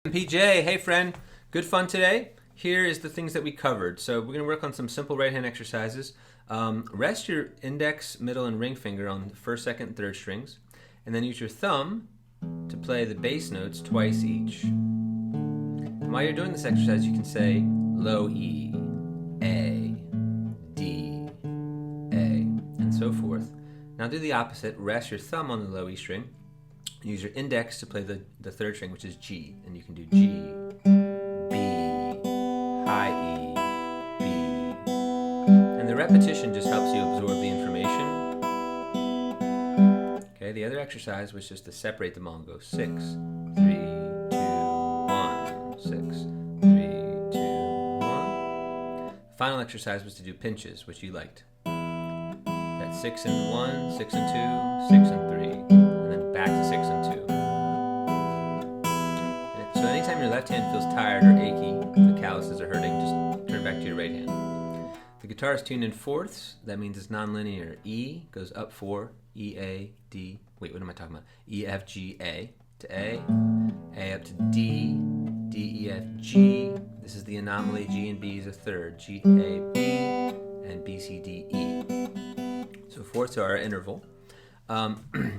MPJ, hey friend, good fun today. Here is the things that we covered. So we're going to work on some simple right hand exercises. Rest your index, middle, and ring finger on the first, second, and third strings, and then use your thumb to play the bass notes twice each. And while you're doing this exercise, you can say low E, A, D, A, and so forth. Now do the opposite. Rest your thumb on the low E string. Use your index to play the third string, which is G. And you can do G, B, high E, B. And the repetition just helps you absorb the information. Okay, the other exercise was just to separate them all and go 6, 3, 2, 1, 6, 3, 2, 1. The final exercise was to do pinches, which you liked. That's 6 and 1, 6 and 2, 6 and 3. Back to 6 and 2. So anytime your left hand feels tired or achy, the calluses are hurting, just turn back to your right hand. The guitar is tuned in fourths. That means it's nonlinear. E goes up 4, E, A, D. Wait, what am I talking about? E, F, G, A to A up to D, D, E, F, G. This is the anomaly. G and B is a third. G, A, B, and B, C, D, E. So fourths are our interval.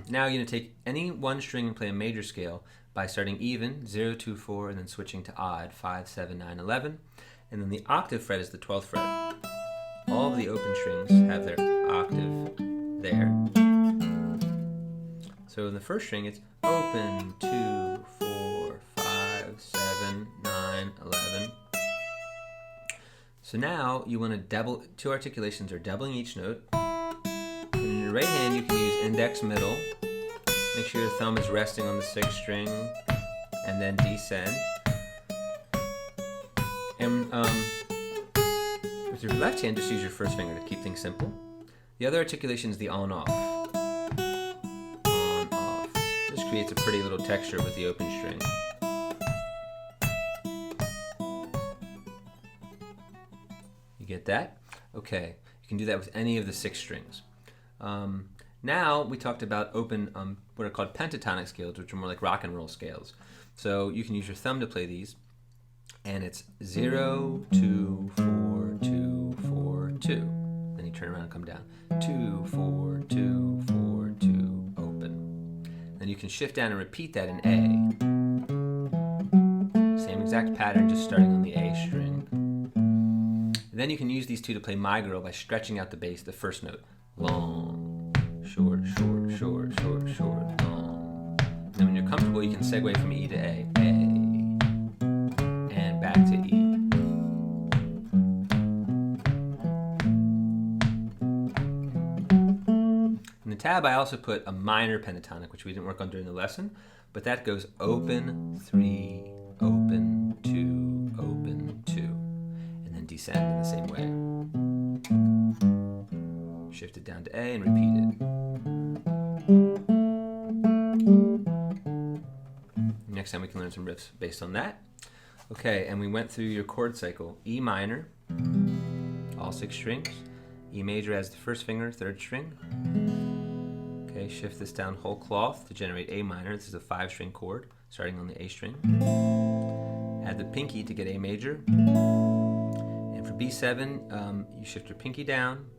Now you're going to take any one string and play a major scale by starting even, 0, 2, 4, and then switching to odd, 5, 7, 9, 11. And then the octave fret is the 12th fret. All of the open strings have their octave there. So in the first string it's open, 2, 4, 5, 7, 9, 11. So now you want to double, two articulations are doubling each note. In your right hand, you can use index, middle. Make sure your thumb is resting on the 6th string, and then descend. And with your left hand, just use your first finger to keep things simple. The other articulation is the on-off. On-off. This creates a pretty little texture with the open string. You get that? Okay. You can do that with any of the 6 strings. Now we talked about open what are called pentatonic scales, which are more like rock and roll scales. So you can use your thumb to play these, and it's 0, 2, 4, 2, 4, 2. Then you turn around and come down. 2, 4, 2, 4, 2, open. Then you can shift down and repeat that in A. Same exact pattern, just starting on the A string. And then you can use these two to play My Girl by stretching out the bass, the first note. Long, short, short, short, short, short, long. And then when you're comfortable, you can segue from E to A, and back to E. In the tab, I also put a minor pentatonic, which we didn't work on during the lesson, but that goes open, 3, open, 2, open, 2, and then descend in the same way. Shift it down to A and repeat it. Next time we can learn some riffs based on that. Okay, and we went through your chord cycle. E minor, all 6 strings. E major as the first finger, 3rd string. Okay, shift this down whole cloth to generate A minor. This is a 5-string chord, starting on the A string. Add the pinky to get A major. And for B7, you shift your pinky down,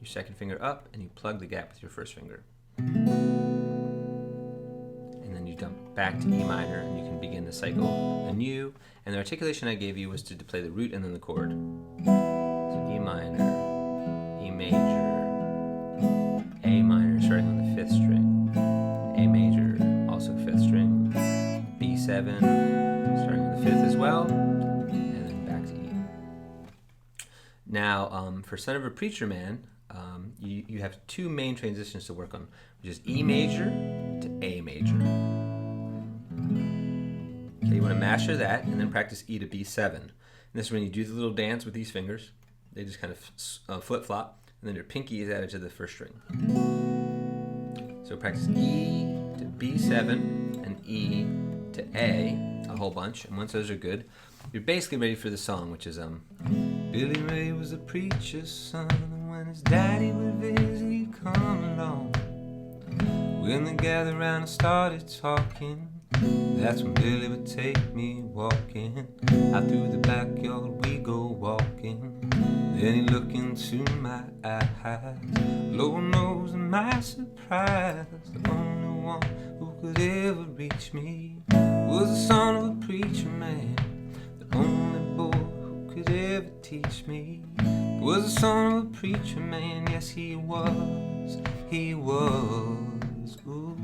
your second finger up, and you plug the gap with your first finger. And then you jump back to E minor, and you can begin the cycle anew. And the articulation I gave you was to play the root and then the chord. So E minor, E major, A minor, starting on the 5th string, A major, also 5th string, B7, starting on the 5th as well, and then back to E. Now, for Son of a Preacher Man, you have 2 main transitions to work on, which is E major to A major. Okay, you want to master that and then practice E to B7. And this is when you do the little dance with these fingers. They just kind of flip-flop, and then your pinky is added to the 1st string. So practice E to B7 and E to A a whole bunch, and once those are good, you're basically ready for the song, which is Billy Ray was a preacher's son, and when his daddy would visit, he'd come along. When they gathered around and started talking, That's when Billy would take me walking. Out through the backyard we go walking. Then he looked into my eyes. Lord knows to my surprise, the only one who could ever reach me was the son of a preacher man. The only boy who could ever teach me was the son of a preacher man. Yes, he was. He was. Ooh,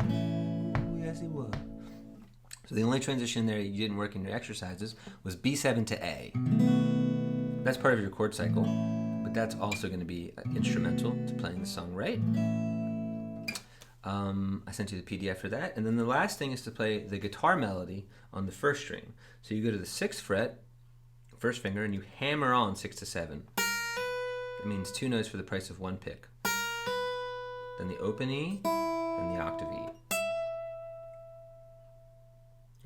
yes, he was. So the only transition there you didn't work in your exercises was B7 to A. That's part of your chord cycle, but that's also going to be instrumental to playing the song right. I sent you the PDF for that. And then the last thing is to play the guitar melody on the first string. So you go to the 6th fret, first finger, and you hammer on 6 to 7. That means 2 notes for the price of 1 pick. Then the open E and the octave E.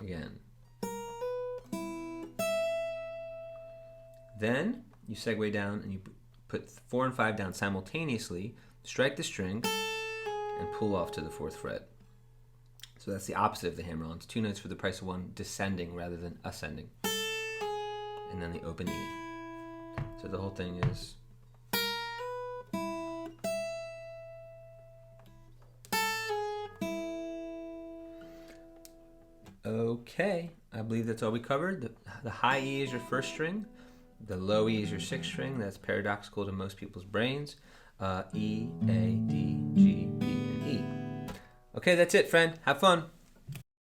Again. Then you segue down and you put 4 and 5 down simultaneously, strike the string, and pull off to the 4th fret. So that's the opposite of the hammer-ons. 2 notes for the price of 1, descending rather than ascending. And then the open E. So the whole thing is... Okay, I believe that's all we covered. The high E is your first string. The low E is your 6th string. That's paradoxical to most people's brains. E, A, D, G, B, and E. Okay, that's it, friend. Have fun.